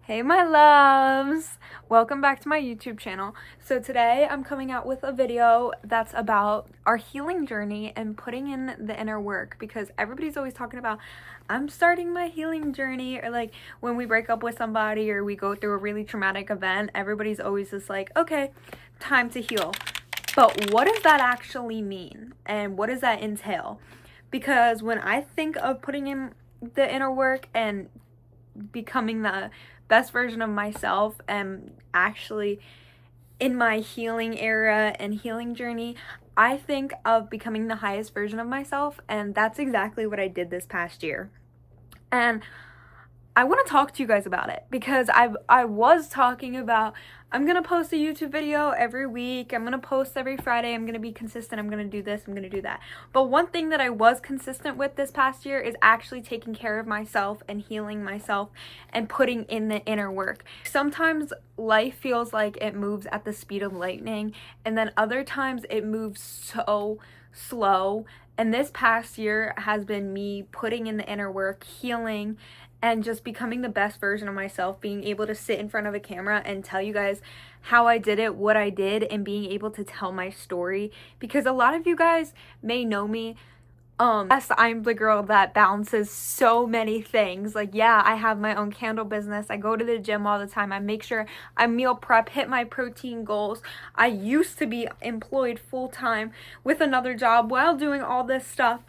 Hey my loves! Welcome back to my YouTube channel. So today I'm coming out with a video that's about our healing journey and putting in the inner work, because everybody's always talking about I'm starting my healing journey, or like when we break up with somebody or we go through a really traumatic event, everybody's always just like, okay, time to heal. But what does that actually mean? And what does that entail? Because when I think of putting in the inner work and becoming the best version of myself and actually in my healing era and healing journey, I think of becoming the highest version of myself, and that's exactly what I did this past year. And I want to talk to you guys about it because I was talking about I'm going to post a YouTube video every week. I'm going to post every Friday. I'm going to be consistent. I'm going to do this. I'm going to do that. But one thing that I was consistent with this past year is actually taking care of myself and healing myself and putting in the inner work. Sometimes life feels like it moves at the speed of lightning, and then other times it moves so slow. And this past year has been me putting in the inner work, healing, and just becoming the best version of myself, being able to sit in front of a camera and tell you guys how I did it, what I did, and being able to tell my story. Because a lot of you guys may know me. Yes, I'm the girl that balances so many things. Like, yeah, I have my own candle business. I go to the gym all the time. I make sure I meal prep, hit my protein goals. I used to be employed full-time with another job while doing all this stuff.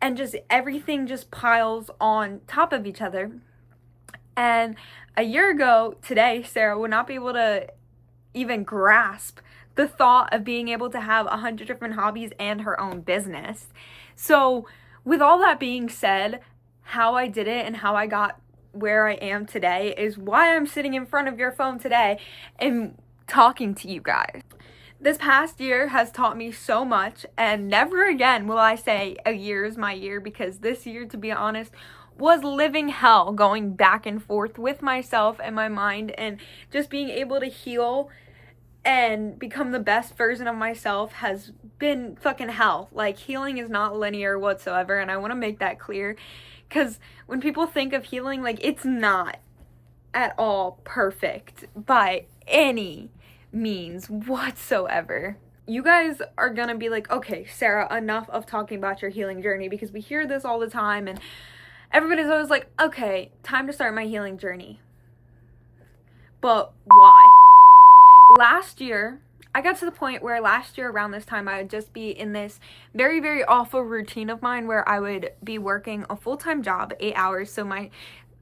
And just everything just piles on top of each other. And a year ago today, Sarah would not be able to even grasp the thought of being able to have 100 different hobbies and her own business. So with all that being said, how I did it and how I got where I am today is why I'm sitting in front of your phone today and talking to you guys. This past year has taught me so much, and never again will I say a year is my year, because this year, to be honest, was living hell, going back and forth with myself and my mind, and just being able to heal and become the best version of myself has been fucking hell. Like, healing is not linear whatsoever, and I want to make that clear, because when people think of healing, like, it's not at all perfect by any means whatsoever. You guys are gonna be like, okay, Sarah, enough of talking about your healing journey, because we hear this all the time and everybody's always like, okay, time to start my healing journey. But why? Last year, I got to the point where last year around this time, I would just be in this very, very awful routine of mine where I would be working a full-time job, 8 hours. So my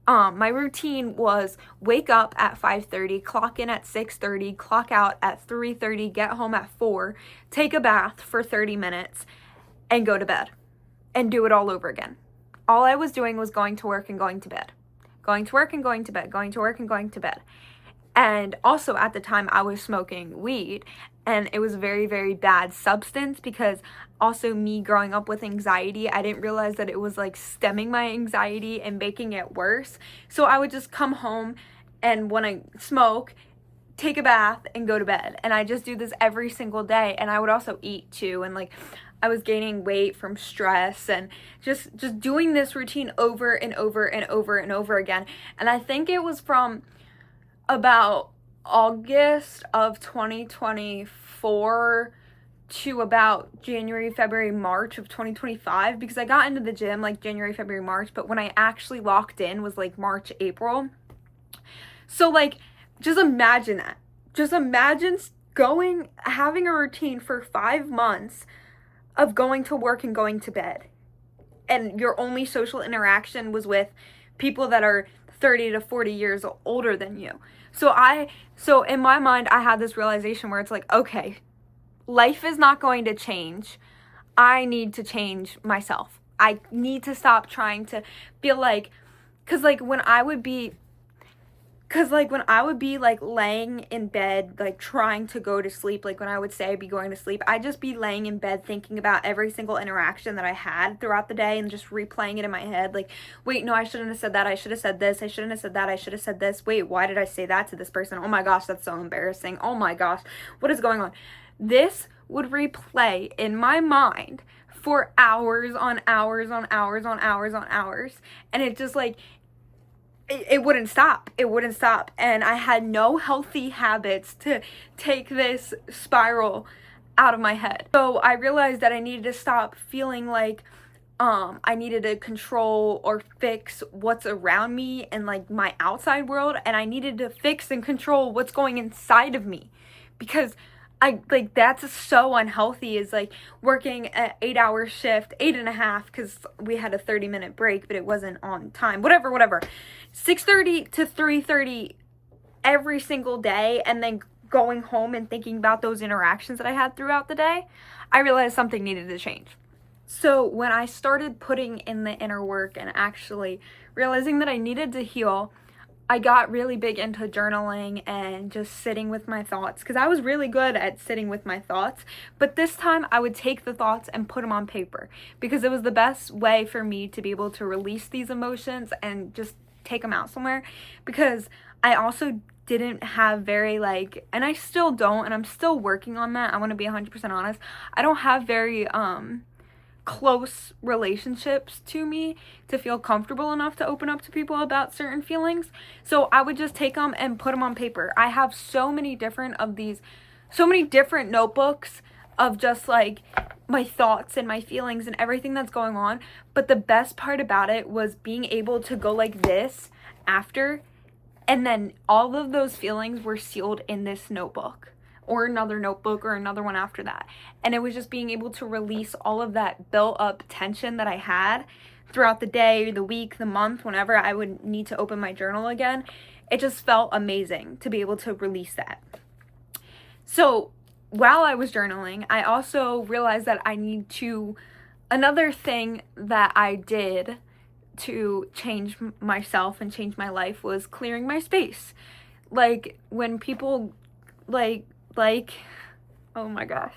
routine was wake up at 5:30, clock in at 6:30, clock out at 3:30, get home at 4, take a bath for 30 minutes, and go to bed. And do it all over again. All I was doing was going to work and going to bed. Going to work and going to bed. Going to work and going to bed. And also at the time I was smoking weed, and it was a very, very bad substance, because also me growing up with anxiety, I didn't realize that it was like stemming my anxiety and making it worse. So I would just come home and when I smoke, take a bath and go to bed. And I just do this every single day. And I would also eat too, and like I was gaining weight from stress and just doing this routine over and over and over and over again. And I think it was from about August of 2024 to about January, February, March of 2025, because I got into the gym like January, February, March, but when I actually locked in was like March, April. So like, just imagine that. Just imagine having a routine for 5 months of going to work and going to bed, and your only social interaction was with people that are 30 to 40 years older than you. So in my mind, I had this realization where it's like, okay, life is not going to change. I need to change myself. I need to stop trying to feel like, because when I would be like laying in bed, like trying to go to sleep, like when I would say I'd be going to sleep, I'd just be laying in bed thinking about every single interaction that I had throughout the day and just replaying it in my head. Like, wait, no, I shouldn't have said that. I should have said this. I shouldn't have said that. I should have said this. Wait, why did I say that to this person? Oh my gosh, that's so embarrassing. Oh my gosh, what is going on? This would replay in my mind for hours on hours on hours on hours on hours. And it just like, it wouldn't stop. It wouldn't stop. And I had no healthy habits to take this spiral out of my head. So I realized that I needed to stop feeling like I needed to control or fix what's around me and like my outside world, and I needed to fix and control what's going inside of me, because I like that's so unhealthy, is like working an 8-hour shift, 8.5, because we had a 30-minute break, but it wasn't on time, whatever, 6:30 to 3:30 every single day, and then going home and thinking about those interactions that I had throughout the day. I realized something needed to change. So when I started putting in the inner work and actually realizing that I needed to heal, I got really big into journaling and just sitting with my thoughts, because I was really good at sitting with my thoughts, but this time I would take the thoughts and put them on paper, because it was the best way for me to be able to release these emotions and just take them out somewhere, because I also didn't have very and I still don't, and I'm still working on that. I want to be 100% honest. I don't have very close relationships to me to feel comfortable enough to open up to people about certain feelings. So I would just take them and put them on paper. I have so many different notebooks of just like my thoughts and my feelings and everything that's going on. But the best part about it was being able to go like this after, and then all of those feelings were sealed in this notebook, or another notebook, or another one after that. And it was just being able to release all of that built up tension that I had throughout the day, the week, the month, whenever I would need to open my journal again. It just felt amazing to be able to release that. So while I was journaling, I also realized that another thing that I did to change myself and change my life was clearing my space. Like when people oh my gosh.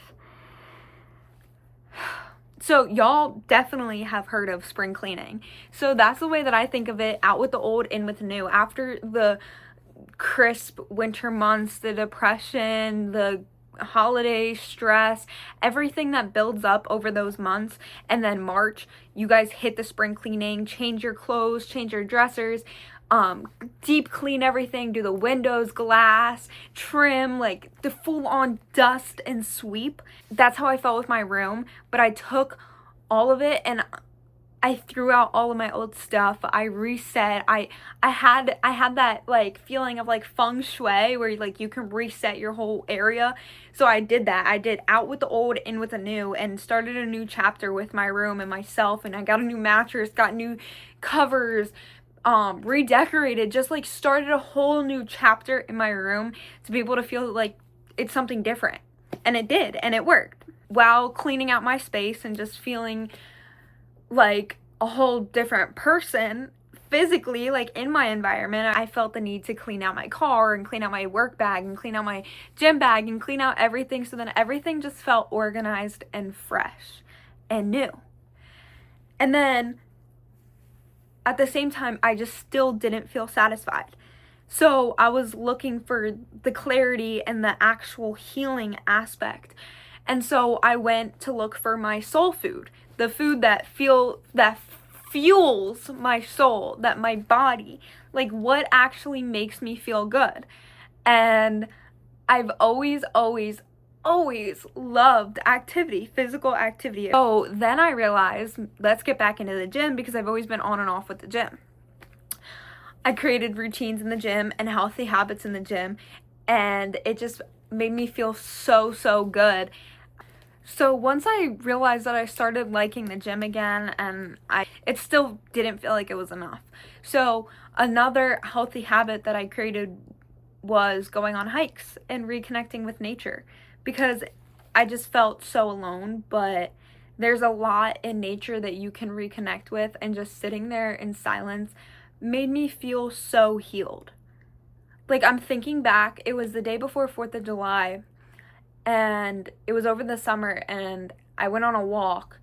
So y'all definitely have heard of spring cleaning. So that's the way that I think of it: out with the old, in with the new. After the crisp winter months, the depression, the holiday stress, everything that builds up over those months, and then March, you guys hit the spring cleaning, change your clothes, change your dressers, deep clean everything, do the windows, glass, trim, like the full on dust and sweep. That's how I felt with my room. But I took all of it and I threw out all of my old stuff. I reset. I had that like feeling of like feng shui, where like you can reset your whole area. So I did that. I did out with the old, in with the new, and started a new chapter with my room and myself. And I got a new mattress, got new covers, redecorated, just like started a whole new chapter in my room to be able to feel like it's something different. And it did, and it worked. While cleaning out my space and just feeling like a whole different person physically, like in my environment, I felt the need to clean out my car and clean out my work bag and clean out my gym bag and clean out everything, so then everything just felt organized and fresh and new. And then at the same time, I just still didn't feel satisfied. So I was looking for the clarity and the actual healing aspect. And so I went to look for my soul food, the food that fuels my soul, that my body, like what actually makes me feel good. And I've always loved activity, physical activity. So then I realized, let's get back into the gym, because I've always been on and off with the gym. I created routines in the gym and healthy habits in the gym, and it just made me feel so good. So once I realized that I started liking the gym again, and it still didn't feel like it was enough. So another healthy habit that I created was going on hikes and reconnecting with nature, because I just felt so alone. But there's a lot in nature that you can reconnect with, and just sitting there in silence made me feel so healed. Like, I'm thinking back, it was the day before 4th of July, and it was over the summer, and I went on a walk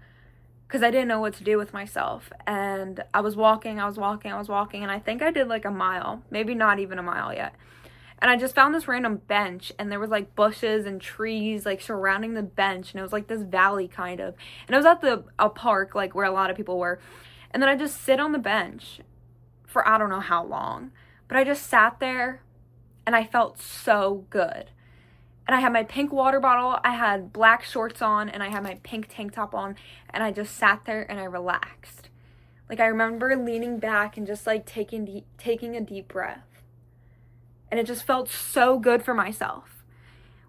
because I didn't know what to do with myself. And I was walking, and I think I did like a mile, maybe not even a mile yet. And I just found this random bench, and there was like bushes and trees like surrounding the bench, and it was like this valley kind of. And it was at a park, like where a lot of people were. And then I just sit on the bench for I don't know how long. But I just sat there and I felt so good. And I had my pink water bottle, I had black shorts on, and I had my pink tank top on, and I just sat there and I relaxed. Like, I remember leaning back and just like taking a deep breath. And it just felt so good for myself.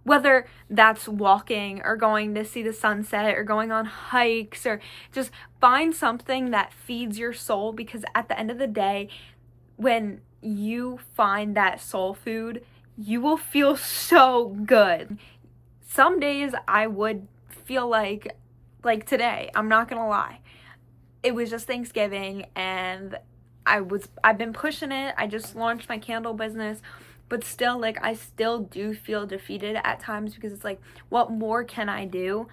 Whether that's walking or going to see the sunset or going on hikes, or just find something that feeds your soul, because at the end of the day, when you find that soul food, you will feel so good. Some days I would feel like today, I'm not gonna lie. It was just Thanksgiving and I've been pushing it. I just launched my candle business, but still, like, I still do feel defeated at times, because it's like, what more can I do?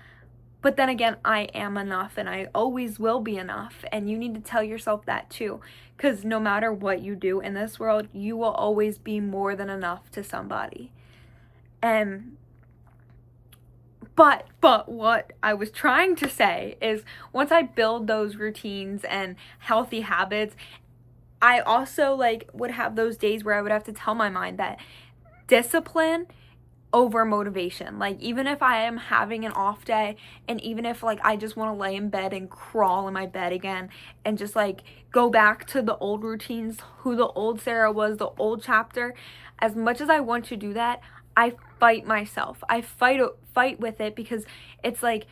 But then again, I am enough and I always will be enough. And you need to tell yourself that too. Because no matter what you do in this world, you will always be more than enough to somebody. And but what I was trying to say is, once I build those routines and healthy habits, I also would have those days where I would have to tell my mind that discipline over motivation. Like, even if I am having an off day, and even if I just want to lay in bed and crawl in my bed again and just go back to the old routines, who the old Sarah was, the old chapter, as much as I want to do that, I fight myself. I fight with it, because it's like,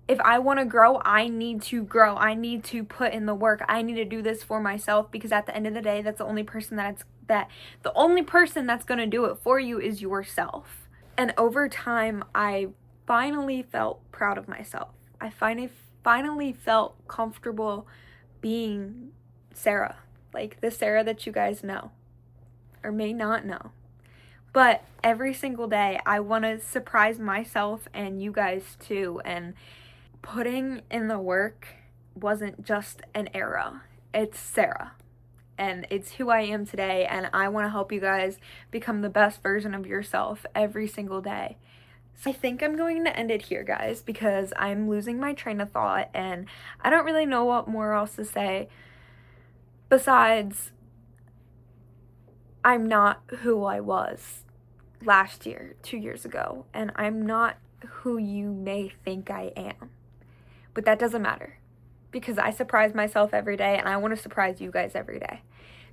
if I want to grow, I need to grow. I need to put in the work. I need to do this for myself, because at the end of the day, that's the only person the only person that's going to do it for you is yourself. And over time, I finally felt proud of myself. I finally felt comfortable being Sarah, like the Sarah that you guys know or may not know. But every single day, I want to surprise myself and you guys too. And putting in the work wasn't just an era. It's Sarah. And it's who I am today, and I want to help you guys become the best version of yourself every single day. So I think I'm going to end it here, guys, because I'm losing my train of thought, and I don't really know what more else to say besides, I'm not who I was last year, 2 years ago, and I'm not who you may think I am. But that doesn't matter, because I surprise myself every day, and I want to surprise you guys every day.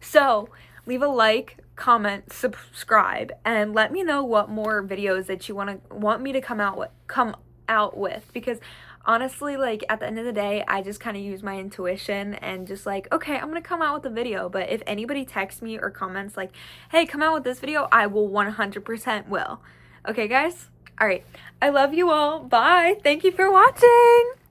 So leave a like, comment, subscribe, and let me know what more videos that you want me to come out with, because honestly, at the end of the day, I just kind of use my intuition and just okay, I'm gonna come out with a video. But if anybody texts me or comments hey, come out with this video, I will 100% will. Okay, guys? All right. I love you all. Bye. Thank you for watching.